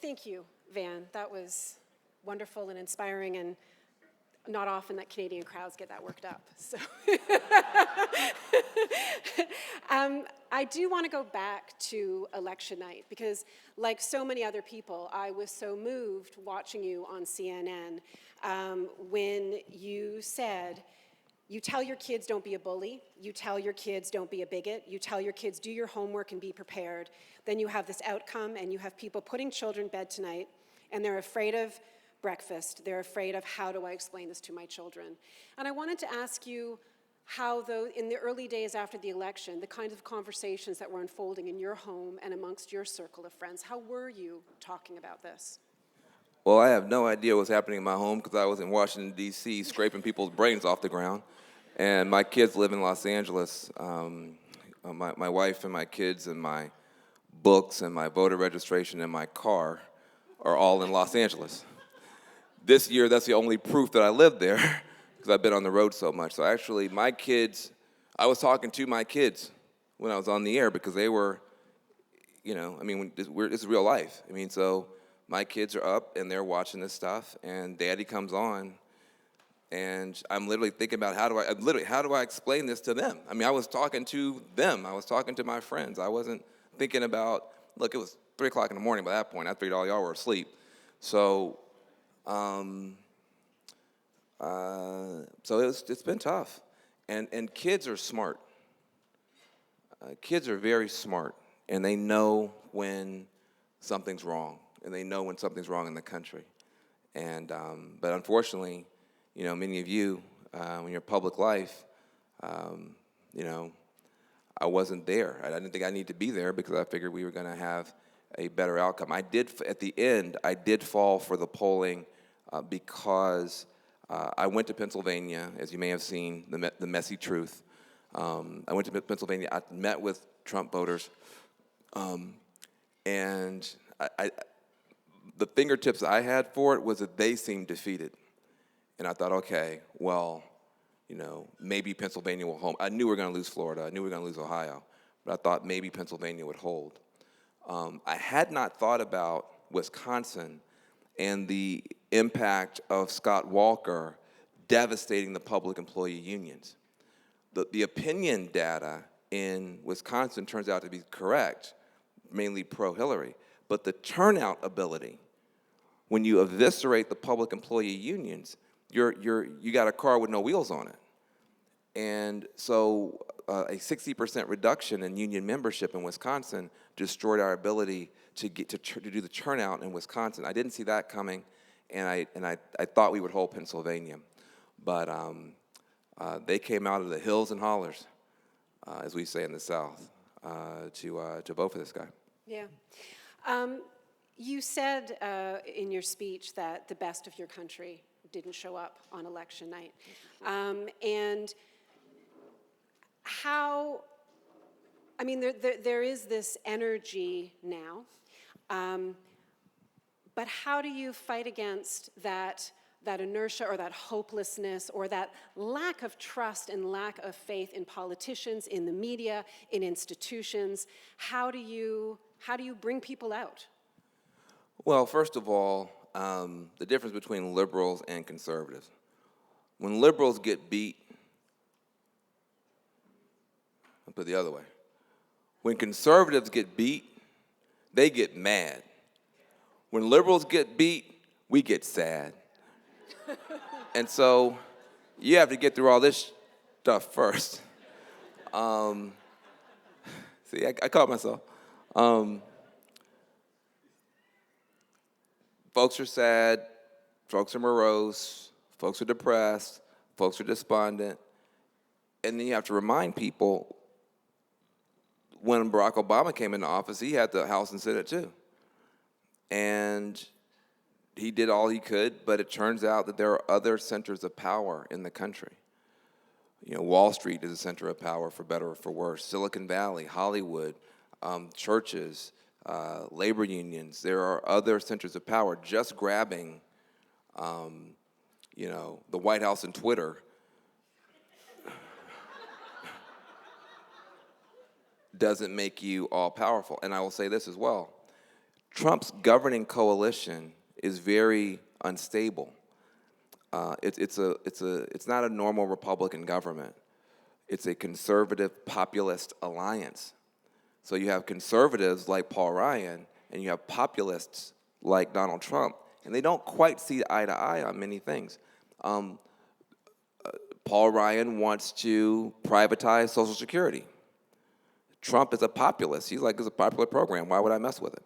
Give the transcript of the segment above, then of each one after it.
Thank you, Van. That was wonderful and inspiring, and not often that Canadian crowds get that worked up. So, I do want to go back to election night because, like so many other people, I was so moved watching you on CNN when you said, you tell your kids don't be a bully, you tell your kids don't be a bigot, you tell your kids do your homework and be prepared. Then you have this outcome and you have people putting children to bed tonight and they're afraid of breakfast. They're afraid of, how do I explain this to my children? And I wanted to ask you how, though, in the early days after the election, the kinds of conversations that were unfolding in your home and amongst your circle of friends, how were you talking about this? Well, I have no idea what's happening in my home because I was in Washington, D.C., scraping people's brains off the ground. And my kids live in Los Angeles. My wife and my kids and my books and my voter registration and my car are all in Los Angeles. This year, that's the only proof that I lived there because I've been on the road so much. So actually, my kids, I was talking to my kids when I was on the air because they were, this is real life. So my kids are up and they're watching this stuff, and Daddy comes on, and I'm literally thinking about how do I explain this to them? I was talking to them. I was talking to my friends. I wasn't thinking about, look, it was 3 o'clock in the morning by that point. I figured all y'all were asleep. So it's been tough. And kids are smart. Kids are very smart, and they know when something's wrong, and they know when something's wrong in the country. And but unfortunately, many of you, in your public life, I wasn't there. I didn't think I needed to be there because I figured we were going to have a better outcome. At the end, I did fall for the polling because I went to Pennsylvania, as you may have seen, the messy truth. I went to Pennsylvania. I met with Trump voters, and the fingertips I had for it was that they seemed defeated. And I thought, okay, well, maybe Pennsylvania will hold. I knew we were going to lose Florida. I knew we were going to lose Ohio. But I thought maybe Pennsylvania would hold. I had not thought about Wisconsin and the impact of Scott Walker devastating the public employee unions. The opinion data in Wisconsin turns out to be correct, mainly pro-Hillary. But the turnout ability, when you eviscerate the public employee unions, you got a car with no wheels on it. And so a 60% reduction in union membership in Wisconsin destroyed our ability to do the turnout in Wisconsin. I didn't see that coming, and I thought we would hold Pennsylvania. But they came out of the hills and hollers, as we say in the South, to vote for this guy. Yeah. You said in your speech that the best of your country didn't show up on election night. And how, there is this energy now, but how do you fight against that inertia or that hopelessness or that lack of trust and lack of faith in politicians, in the media, in institutions? How do you bring people out? Well, first of all, the difference between liberals and conservatives. When liberals get beat, I'll put it the other way. When conservatives get beat, they get mad. When liberals get beat, we get sad. And so you have to get through all this stuff first. See, I caught myself. Folks are sad, folks are morose, folks are depressed, folks are despondent. And then you have to remind people, when Barack Obama came into office, he had the House and Senate too. And he did all he could, but it turns out that there are other centers of power in the country. Wall Street is a center of power, for better or for worse. Silicon Valley, Hollywood, churches, labor unions. There are other centers of power. Just grabbing, the White House and Twitter doesn't make you all powerful. And I will say this as well. Trump's governing coalition is very unstable. It's not a normal Republican government. It's a conservative populist alliance. So you have conservatives like Paul Ryan, and you have populists like Donald Trump, and they don't quite see eye to eye on many things. Paul Ryan wants to privatize Social Security. Trump is a populist. He's like, it's a popular program. Why would I mess with it?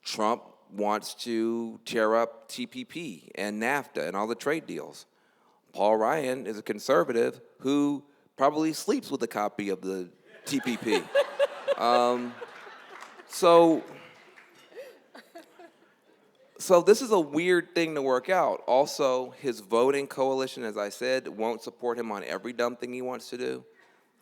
Trump wants to tear up TPP and NAFTA and all the trade deals. Paul Ryan is a conservative who probably sleeps with a copy of the TPP. So this is a weird thing to work out. Also, his voting coalition, as I said, won't support him on every dumb thing he wants to do.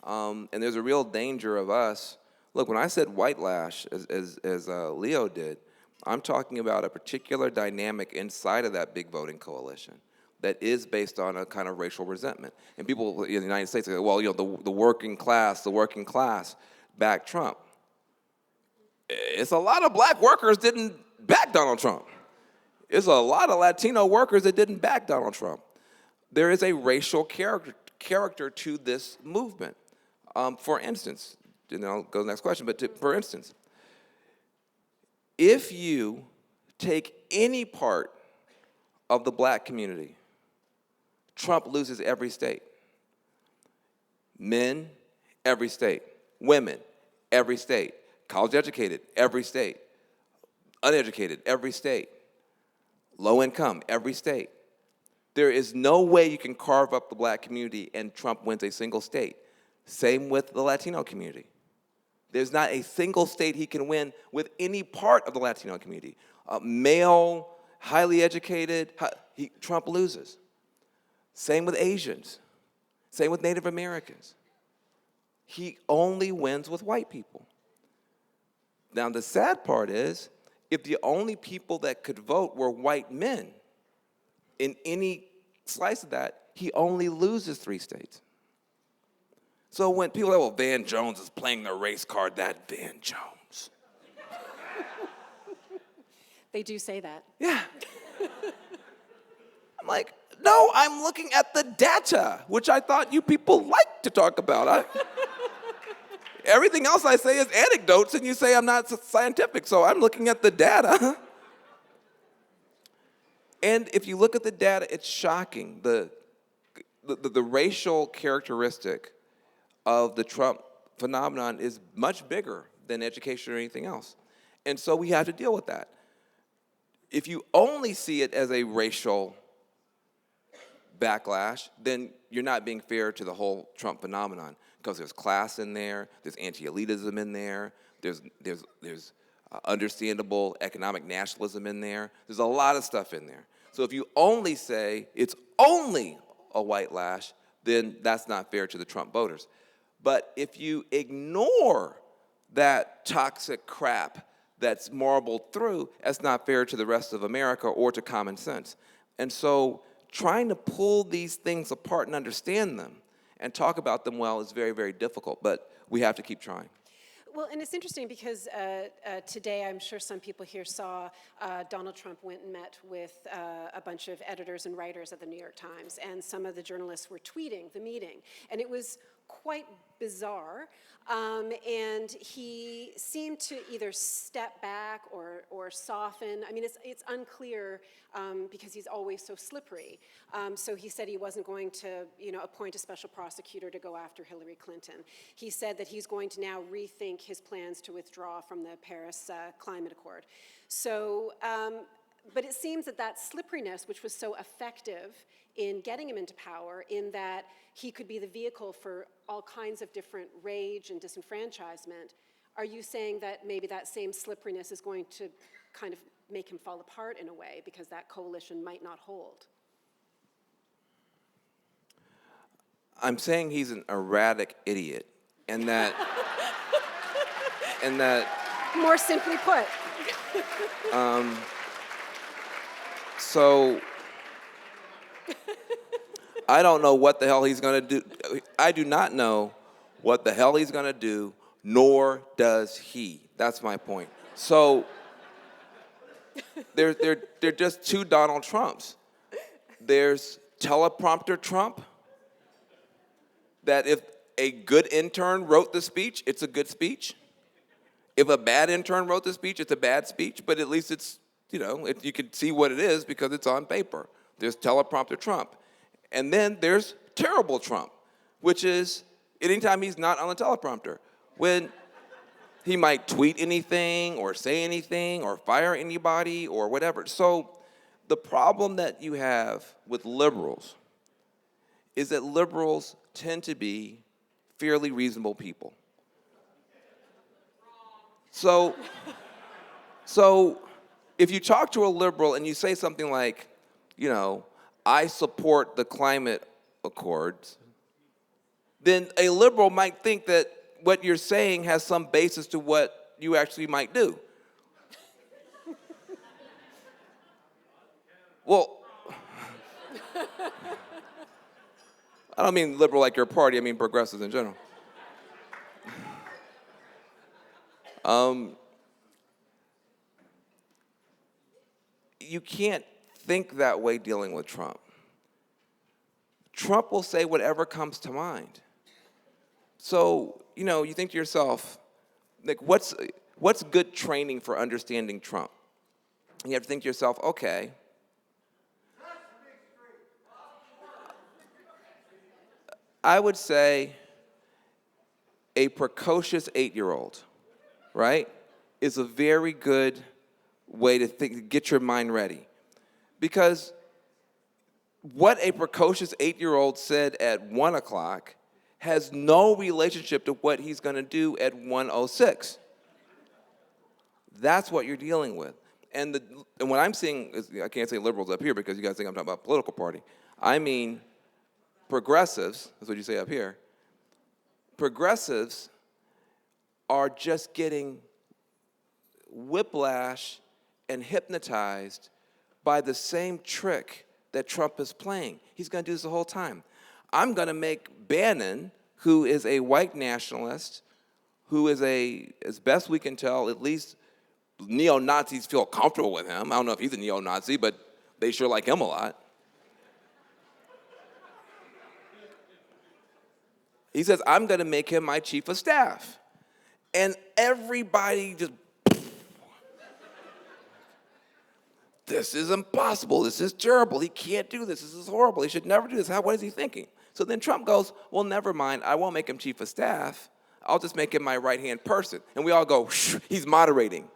And there's a real danger of us. Look, when I said white lash, as Leo did, I'm talking about a particular dynamic inside of that big voting coalition that is based on a kind of racial resentment. And people in the United States say, well, the working class backed Trump. It's a lot of black workers didn't back Donald Trump. There's a lot of Latino workers that didn't back Donald Trump. There is a racial character to this movement. For instance, and I'll go to the next question, but for instance, if you take any part of the black community, Trump loses every state. Men, every state. Women, every state. College educated, every state. Uneducated, every state. Low income, every state. There is no way you can carve up the black community and Trump wins a single state. Same with the Latino community. There's not a single state he can win with any part of the Latino community. Male, highly educated, Trump loses. Same with Asians. Same with Native Americans. He only wins with white people. Now, the sad part is, if the only people that could vote were white men, in any slice of that, he only loses 3 states. So when people are like, well, Van Jones is playing the race card, that Van Jones. They do say that. Yeah. I'm like, no, I'm looking at the data, which I thought you people like to talk about. Everything else I say is anecdotes, and you say I'm not scientific, so I'm looking at the data. And if you look at the data, it's shocking. The racial characteristic of the Trump phenomenon is much bigger than education or anything else. And so we have to deal with that. If you only see it as a racial backlash, then you're not being fair to the whole Trump phenomenon, because there's class in there, there's anti-elitism in there, there's understandable economic nationalism in there. There's a lot of stuff in there. So if you only say it's only a white lash, then that's not fair to the Trump voters. But if you ignore that toxic crap that's marbled through, that's not fair to the rest of America or to common sense. And so trying to pull these things apart and understand them and talk about them well is very, very difficult, but we have to keep trying. Well, and it's interesting because today, I'm sure some people here saw Donald Trump went and met with a bunch of editors and writers at the New York Times, and some of the journalists were tweeting the meeting, and it was quite bizarre, and he seemed to either step back or soften. I mean, it's unclear because he's always so slippery. So he said he wasn't going to, appoint a special prosecutor to go after Hillary Clinton. He said that he's going to now rethink his plans to withdraw from the Paris Climate Accord. So, but it seems that slipperiness, which was so effective in getting him into power, in that he could be the vehicle for all kinds of different rage and disenfranchisement, are you saying that maybe that same slipperiness is going to kind of make him fall apart in a way because that coalition might not hold? I'm saying he's an erratic idiot, and that, More simply put. So I don't know what the hell he's going to do. I do not know what the hell he's going to do, nor does he. That's my point. So they're just two Donald Trumps. There's teleprompter Trump, that if a good intern wrote the speech, it's a good speech. If a bad intern wrote the speech, it's a bad speech, but at least it's, you can see what it is because it's on paper. There's teleprompter Trump. And then there's terrible Trump, which is anytime he's not on the teleprompter, when he might tweet anything or say anything or fire anybody or whatever. So the problem that you have with liberals is that liberals tend to be fairly reasonable people. So if you talk to a liberal and you say something like, I support the climate accords, then a liberal might think that what you're saying has some basis to what you actually might do. Well, I don't mean liberal like your party, I mean progressives in general. You can't think that way dealing with Trump. Trump will say whatever comes to mind. So, you think to yourself, like, what's good training for understanding Trump? You have to think to yourself, okay, I would say a precocious 8-year-old, right, is a very good way to get your mind ready. Because what a precocious 8-year-old said at 1 o'clock has no relationship to what he's going to do at 1:06. That's what you're dealing with. And what I'm seeing is, I can't say liberals up here because you guys think I'm talking about a political party. I mean progressives, that's what you say up here. Progressives are just getting whiplash and hypnotized by the same trick that Trump is playing. He's going to do this the whole time. I'm going to make Bannon, who is a white nationalist, who is as best we can tell, at least neo-Nazis feel comfortable with him. I don't know if he's a neo-Nazi, but they sure like him a lot. He says, I'm going to make him my chief of staff. And everybody just, this is impossible. This is terrible. He can't do this. This is horrible. He should never do this. What is he thinking? So then Trump goes, well, never mind. I won't make him chief of staff. I'll just make him my right-hand person. And we all go, shh, he's moderating.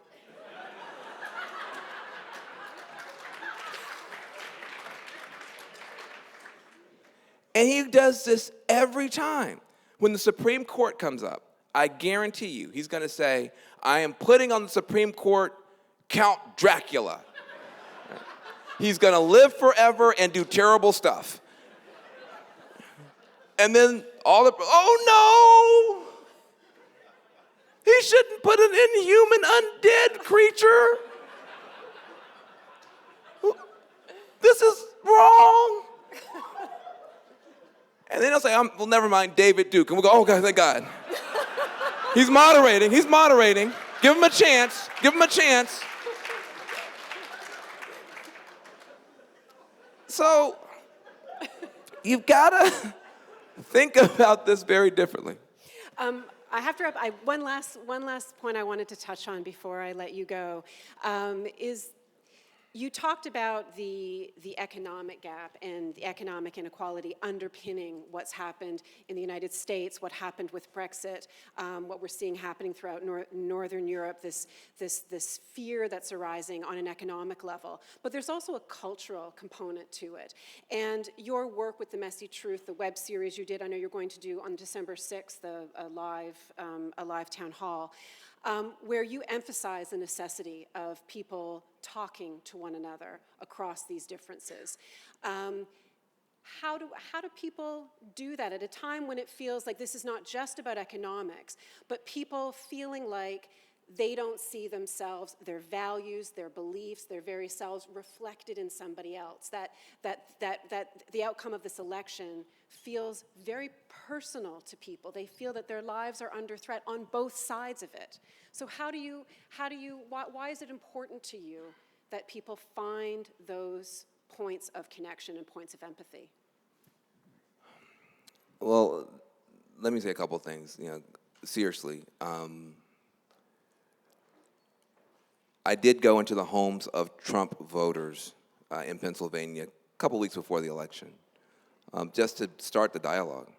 And he does this every time. When the Supreme Court comes up, I guarantee you, he's going to say, I am putting on the Supreme Court Count Dracula. He's going to live forever and do terrible stuff. And then oh no! He shouldn't put an inhuman, undead creature. This is wrong. And then he'll say, well, never mind, David Duke. And we'll go, oh, God, thank God. He's moderating. Give him a chance. So you've got to think about this very differently. I have to wrap. One last point I wanted to touch on before I let you go is you talked about the economic gap and the economic inequality underpinning what's happened in the United States, what happened with Brexit, what we're seeing happening throughout Northern Europe, this fear that's arising on an economic level. But there's also a cultural component to it. And your work with The Messy Truth, the web series you did, I know you're going to do on December 6th, a live town hall, where you emphasize the necessity of people talking to one another across these differences. How do people do that at a time when it feels like this is not just about economics, but people feeling like they don't see themselves, their values, their beliefs, their very selves reflected in somebody else. That the outcome of this election feels very personal to people. They feel that their lives are under threat on both sides of it. So why is it important to you that people find those points of connection and points of empathy? Well, let me say a couple things. Seriously, I did go into the homes of Trump voters in Pennsylvania a couple weeks before the election, just to start the dialogue.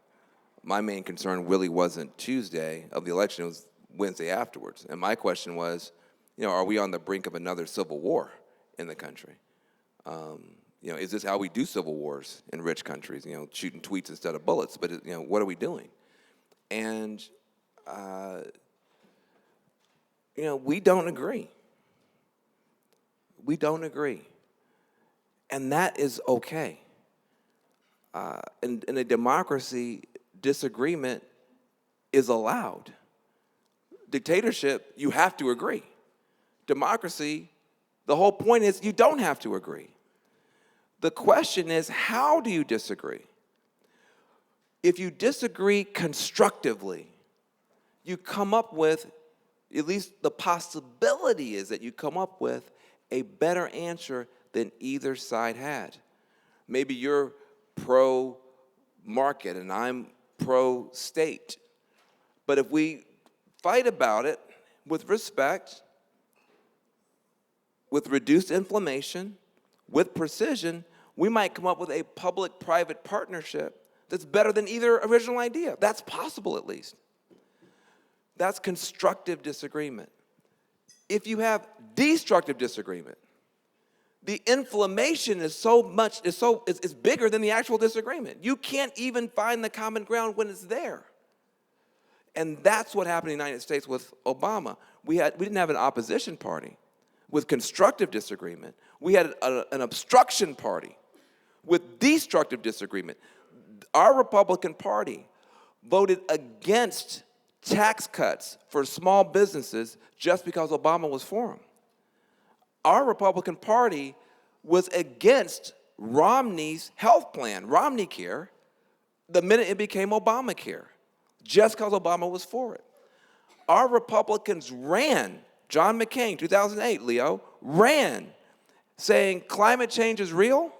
My main concern really wasn't Tuesday of the election, it was Wednesday afterwards. And my question was, are we on the brink of another civil war in the country? Is this how we do civil wars in rich countries, shooting tweets instead of bullets? But, what are we doing? And, we don't agree. We don't agree. And that is okay. In a democracy, disagreement is allowed. Dictatorship, you have to agree. Democracy, the whole point is you don't have to agree. The question is, how do you disagree? If you disagree constructively, you come up with, at least the possibility is that you come up with a better answer than either side had. Maybe you're pro-market and I'm pro-state. But if we fight about it with respect, with reduced inflammation, with precision, we might come up with a public-private partnership that's better than either original idea. That's possible, at least. That's constructive disagreement. If you have destructive disagreement, the inflammation is bigger than the actual disagreement. You can't even find the common ground when it's there. And that's what happened in the United States with Obama. We didn't have an opposition party with constructive disagreement. We had an obstruction party with destructive disagreement. Our Republican Party voted against tax cuts for small businesses just because Obama was for them. Our Republican Party was against Romney's health plan, Romneycare, the minute it became Obamacare, just because Obama was for it. Our Republicans ran, John McCain, 2008, Leo, ran, saying climate change is real,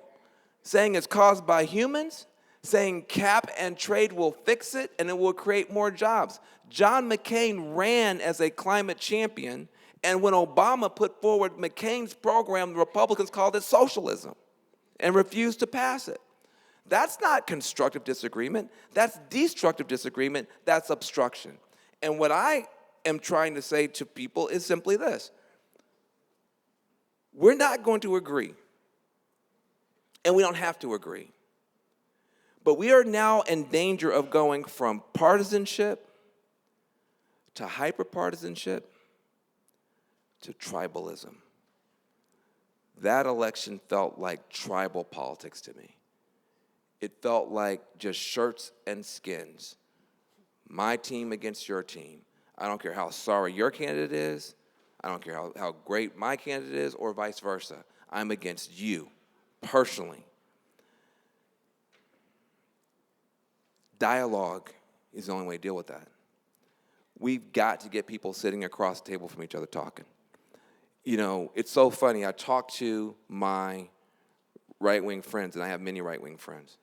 saying it's caused by humans, saying cap and trade will fix it and it will create more jobs. John McCain ran as a climate champion, and when Obama put forward McCain's program, the Republicans called it socialism and refused to pass it. That's not constructive disagreement. That's destructive disagreement. That's obstruction. And what I am trying to say to people is simply this. We're not going to agree, and we don't have to agree. But we are now in danger of going from partisanship to hyperpartisanship to tribalism. That election felt like tribal politics to me. It felt like just shirts and skins. My team against your team. I don't care how sorry your candidate is. I don't care how great my candidate is, or vice versa. I'm against you, personally. Dialogue is the only way to deal with that. We've got to get people sitting across the table from each other talking. It's so funny. I talk to my right-wing friends, and I have many right-wing friends.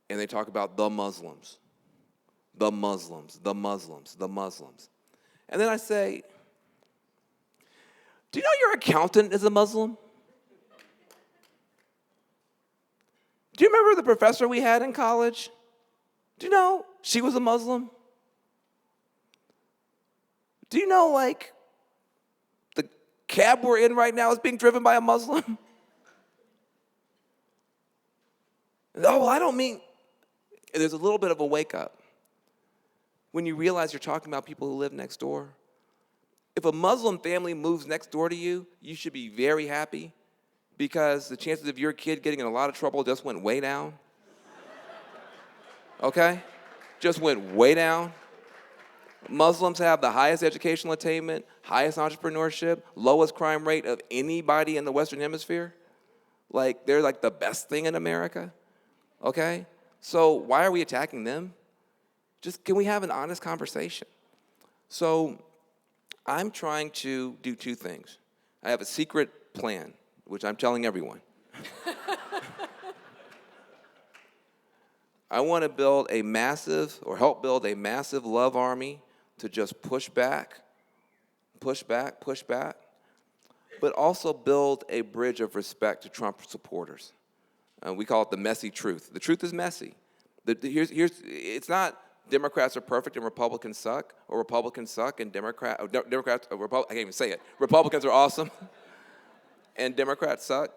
And they talk about the Muslims, the Muslims, the Muslims, the Muslims. And then I say, do you know your accountant is a Muslim? Do you remember the professor we had in college? Do you know she was a Muslim? Do you know, the cab we're in right now is being driven by a Muslim? Oh, well, I don't mean... There's a little bit of a wake-up when you realize you're talking about people who live next door. If a Muslim family moves next door to you, you should be very happy because the chances of your kid getting in a lot of trouble just went way down. Okay? Just went way down. Muslims have the highest educational attainment, highest entrepreneurship, lowest crime rate of anybody in the Western Hemisphere. Like, they're like the best thing in America, okay? So why are we attacking them? Just, can we have an honest conversation? So I'm trying to do two things. I have a secret plan, which I'm telling everyone. I want to build a massive, or help build a massive love army to just push back, but also build a bridge of respect to Trump supporters. We call it the messy truth. The truth is messy. It's not Democrats are perfect and Republicans suck, or Republicans suck and Democrats, I can't even say it. Republicans are awesome and Democrats suck.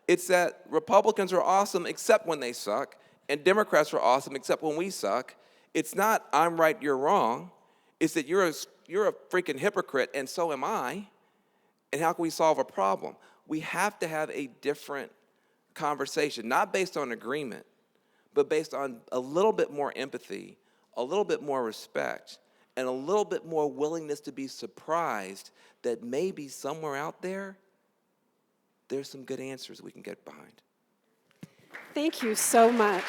It's that Republicans are awesome except when they suck, and Democrats are awesome except when we suck. It's not I'm right, you're wrong. It's that you're a freaking hypocrite, and so am I. And how can we solve a problem? We have to have a different conversation, not based on agreement, but based on a little bit more empathy, a little bit more respect, and a little bit more willingness to be surprised that maybe somewhere out there, there's some good answers we can get behind. Thank you so much.